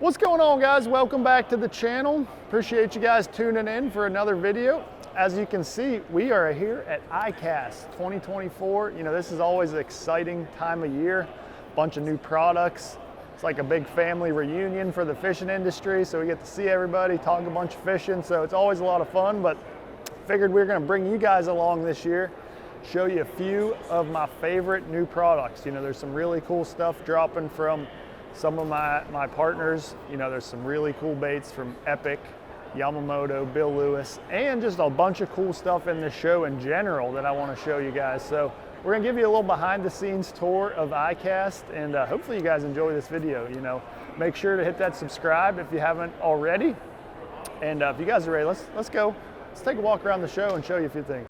What's going on, guys? Welcome back to the channel. Appreciate you guys tuning in for another video. As you can see, we are here at ICAST 2024. You know, this is always an exciting time of year. Bunch of new products. It's like a big family reunion for the fishing industry. So we get to see everybody, talk a bunch of fishing. So it's always a lot of fun, but figured we were gonna bring you guys along this year, show you a few of my favorite new products. You know, there's some really cool stuff dropping from some of my partners. You know, there's some really cool baits from Epic, Yamamoto, Bill Lewis, and just a bunch of cool stuff in this show in general that I want to show you guys. So we're gonna give you a little behind the scenes tour of ICAST, and hopefully you guys enjoy this video. You know, make sure to hit that subscribe if you haven't already. And if you guys are ready, let's go. Let's take a walk around the show and show you a few things.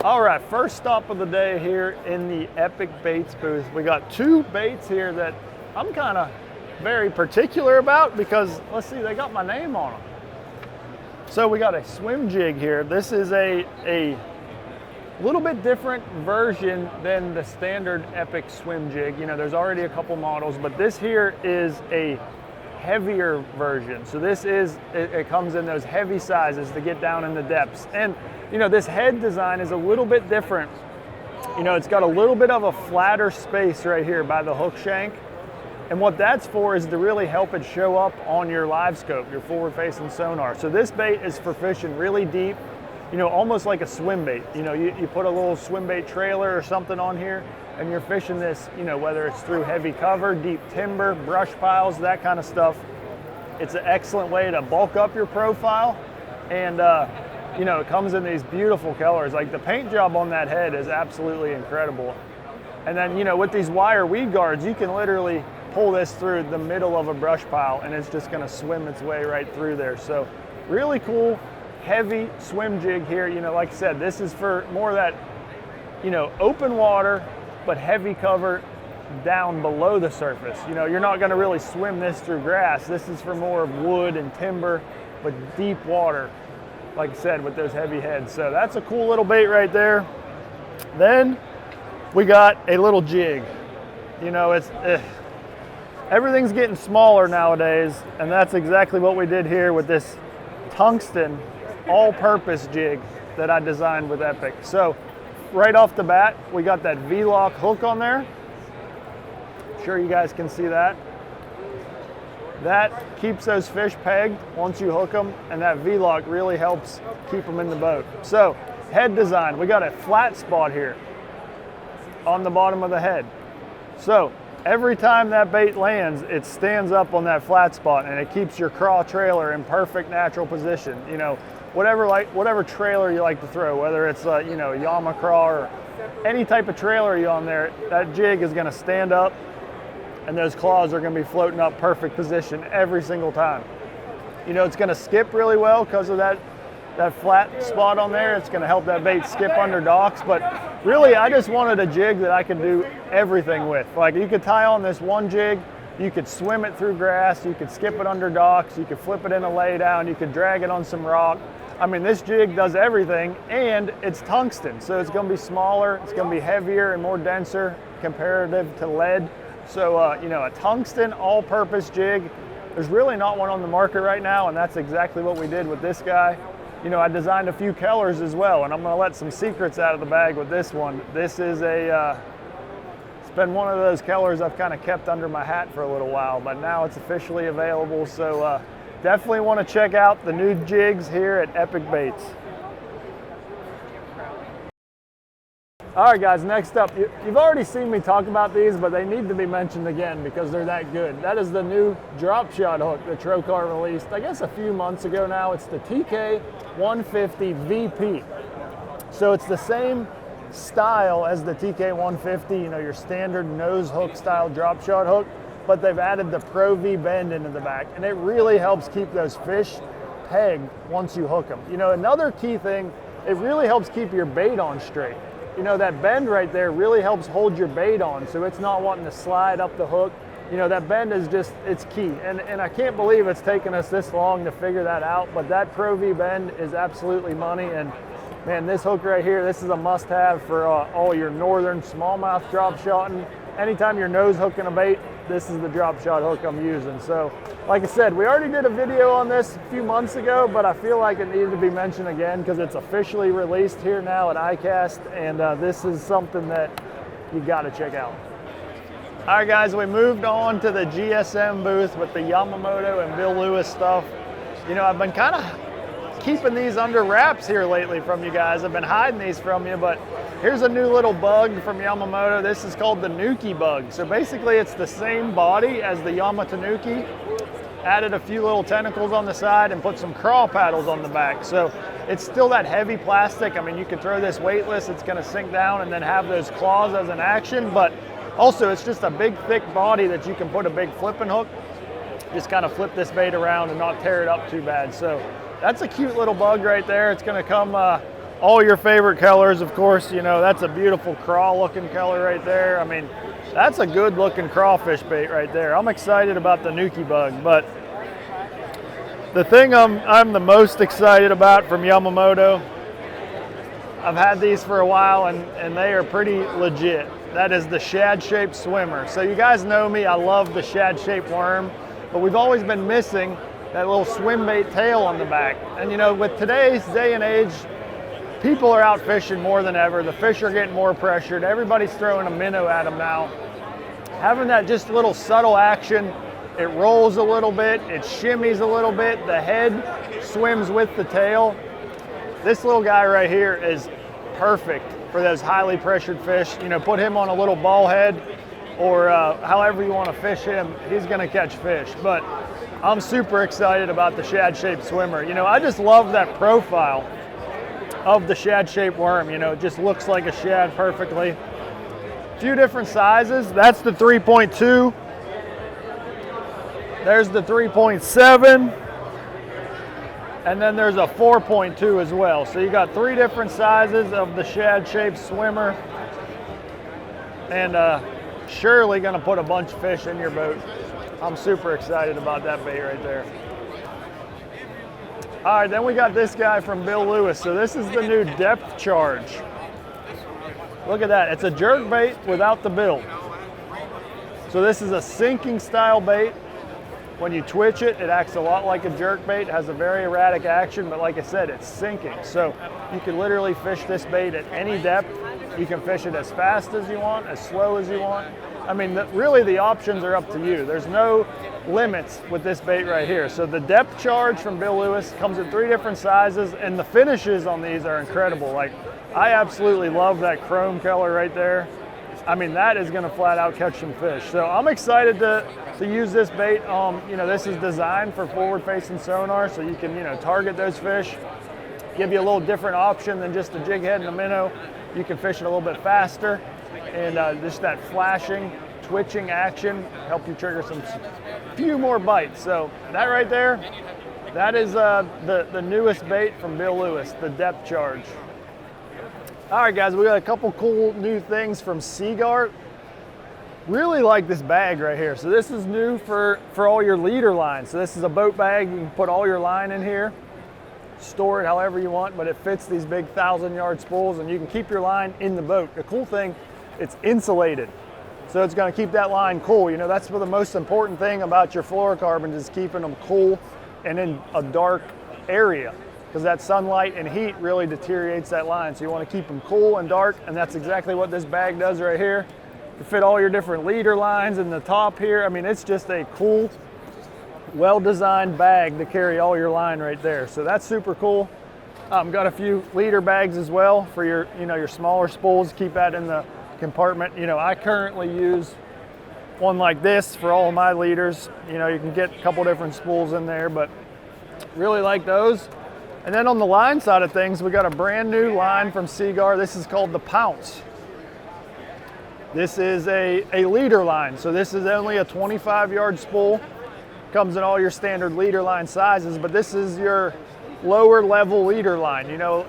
All right, first stop of the day here in the Epic Baits booth. We got two baits here that I'm kind of very particular about because, let's see, they got my name on them. So we got a swim jig here. This is a little bit different version than the standard Epic swim jig. You know, there's already a couple models, but this here is a heavier version. So this is, it comes in those heavy sizes to get down in the depths. And you know, this head design is a little bit different. You know, it's got a little bit of a flatter space right here by the hook shank. And what that's for is to really help it show up on your live scope, your forward facing sonar. So this bait is for fishing really deep, you know, almost like a swim bait. You know, you put a little swim bait trailer or something on here and you're fishing this, you know, whether it's through heavy cover, deep timber, brush piles, that kind of stuff. It's an excellent way to bulk up your profile. And, you know, it comes in these beautiful colors. Like the paint job on that head is absolutely incredible. And then, you know, with these wire weed guards, you can literally pull this through the middle of a brush pile and it's just gonna swim its way right through there. So really cool, heavy swim jig here. You know, like I said, this is for more of that, you know, open water, but heavy cover down below the surface. You know, you're not gonna really swim this through grass. This is for more of wood and timber, but deep water, like I said, with those heavy heads. So that's a cool little bait right there. Then we got a little jig. You know, everything's getting smaller nowadays, and that's exactly what we did here with this tungsten all-purpose jig that I designed with Epic. So right off the bat, we got that V-lock hook on there. I'm sure you guys can see that. That keeps those fish pegged once you hook them, and that V-lock really helps keep them in the boat. So, head design, we got a flat spot here on the bottom of the head. So, every time that bait lands, it stands up on that flat spot and it keeps your craw trailer in perfect natural position. You know, whatever trailer you like to throw, whether it's you know, Yama craw or any type of trailer you on there, that jig is gonna stand up and those claws are gonna be floating up perfect position every single time. You know, it's gonna skip really well because of that flat spot on there. It's gonna help that bait skip under docks, but really I just wanted a jig that I could do everything with. Like you could tie on this one jig, you could swim it through grass, you could skip it under docks, you could flip it in a lay down, you could drag it on some rock. I mean, this jig does everything, and it's tungsten, so it's gonna be smaller, it's gonna be heavier and more denser comparative to lead. So, you know, a tungsten all-purpose jig. There's really not one on the market right now, and that's exactly what we did with this guy. You know, I designed a few colors as well, and I'm gonna let some secrets out of the bag with this one. This is it's been one of those colors I've kind of kept under my hat for a little while, but now it's officially available. So definitely wanna check out the new jigs here at Epic Baits. All right, guys, next up, you've already seen me talk about these, but they need to be mentioned again because they're that good. That is the new Dropshot hook that Trocar released, I guess a few months ago now. It's the TK150 VP. So it's the same style as the TK150, you know, your standard nose hook style Dropshot hook, but they've added the Pro V bend into the back, and it really helps keep those fish pegged once you hook them. You know, another key thing, it really helps keep your bait on straight. You know, that bend right there really helps hold your bait on, so it's not wanting to slide up the hook. You know, that bend is just, it's key. And I can't believe it's taken us this long to figure that out, but that Pro V bend is absolutely money. And Man, this hook right here, this is a must-have for all your northern smallmouth drop shotting. Anytime you're nose hooking a bait, this is the drop shot hook I'm using. So, like I said, we already did a video on this a few months ago, but I feel like it needed to be mentioned again because it's officially released here now at iCast, and this is something that you got to check out. All right, guys, we moved on to the GSM booth with the Yamamoto and Bill Lewis stuff. You know, I've been kind of keeping these under wraps here lately from you guys. I've been hiding these from you, but here's a new little bug from Yamamoto. This is called the Nuki bug. So basically it's the same body as the Yamatanuki, added a few little tentacles on the side and put some crawl paddles on the back. So it's still that heavy plastic. I mean, you could throw this weightless, it's gonna sink down and then have those claws as an action, but also it's just a big thick body that you can put a big flipping hook, just kind of flip this bait around and not tear it up too bad. So that's a cute little bug right there. It's gonna come all your favorite colors, of course. You know, that's a beautiful crawl looking color right there. I mean, that's a good looking crawfish bait right there. I'm excited about the Nuki bug, but the thing I'm the most excited about from Yamamoto, I've had these for a while and they are pretty legit. That is the shad-shaped swimmer. So you guys know me, I love the shad-shaped worm, but we've always been missing that little swim bait tail on the back. And you know, with today's day and age, people are out fishing more than ever. The fish are getting more pressured. Everybody's throwing a minnow at them now. Having that just little subtle action, it rolls a little bit, it shimmies a little bit, the head swims with the tail. This little guy right here is perfect for those highly pressured fish. You know, put him on a little ball head or however you want to fish him, he's gonna catch fish. But I'm super excited about the shad-shaped swimmer. You know, I just love that profile of the shad-shaped worm. You know, it just looks like a shad perfectly. A few different sizes. That's the 3.2. There's the 3.7. And then there's a 4.2 as well. So you got 3 different sizes of the shad-shaped swimmer. And surely gonna put a bunch of fish in your boat. I'm super excited about that bait right there. All right, then we got this guy from Bill Lewis. So this is the new depth charge. Look at that, it's a jerk bait without the bill. So this is a sinking style bait. When you twitch it, it acts a lot like a jerk bait. It has a very erratic action, but like I said, it's sinking. So you can literally fish this bait at any depth. You can fish it as fast as you want, as slow as you want. I mean, really the options are up to you. There's no limits with this bait right here. So the depth charge from Bill Lewis comes in 3 different sizes, and the finishes on these are incredible. Like, I absolutely love that chrome color right there. I mean, that is gonna flat out catch some fish. So I'm excited to use this bait. You know, this is designed for forward facing sonar, so you can, you know, target those fish, give you a little different option than just a jig head and a minnow. You can fish it a little bit faster, and just that flashing, twitching action help you trigger some few more bites. So that right there, that is the newest bait from Bill Lewis, the depth charge. All right, guys, we got a couple cool new things from Seagar. Really like this bag right here. So this is new for all your leader lines. So this is a boat bag. You can put all your line in here, store it however you want, but it fits these big 1,000-yard spools, and you can keep your line in the boat. The cool thing, it's insulated. So it's gonna keep that line cool. You know, that's the most important thing about your fluorocarbons, is keeping them cool and in a dark area, because that sunlight and heat really deteriorates that line. So you want to keep them cool and dark, and that's exactly what this bag does right here. You fit all your different leader lines in the top here. I mean, it's just a cool, well-designed bag to carry all your line right there. So that's super cool. Got a few leader bags as well for your, you know, your smaller spools. Keep that in the compartment. You know, I currently use one like this for all of my leaders. You know, you can get a couple different spools in there, but really like those. And then on the line side of things, we got a brand new line from Seagar. This is called the Pounce. This is a leader line. So this is only a 25-yard spool. Comes in all your standard leader line sizes, but this is your lower level leader line. You know,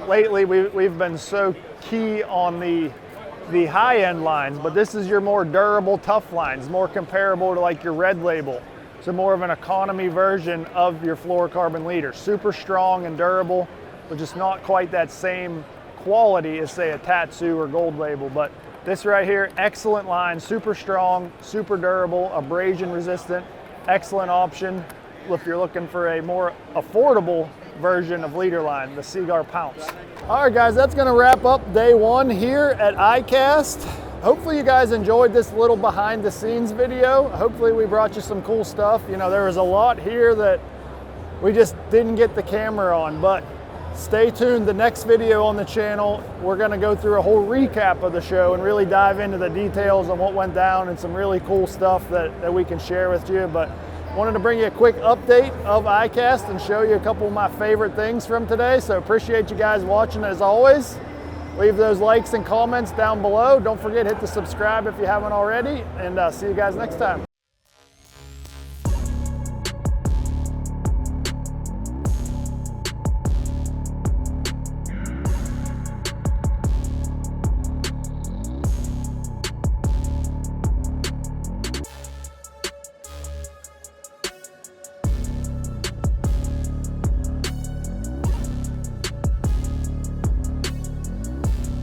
lately we've been so key on the high-end lines, but this is your more durable, tough lines, more comparable to like your Red Label. So more of an economy version of your fluorocarbon leader. Super strong and durable. but just not quite that same quality as say a Tatsu or Gold Label. But this right here, excellent line, super strong, super durable, abrasion resistant, excellent option if you're looking for a more affordable version of leader line, the Seagar Pounce. All right guys, that's gonna wrap up day one here at iCast. Hopefully you guys enjoyed this little behind the scenes video. Hopefully we brought you some cool stuff. You know, there was a lot here that we just didn't get the camera on, but stay tuned. The next video on the channel, we're gonna go through a whole recap of the show and really dive into the details on what went down and some really cool stuff that we can share with you. But wanted to bring you a quick update of iCast and show you a couple of my favorite things from today. So appreciate you guys watching as always. Leave those likes and comments down below. Don't forget, hit the subscribe if you haven't already, and see you guys next time.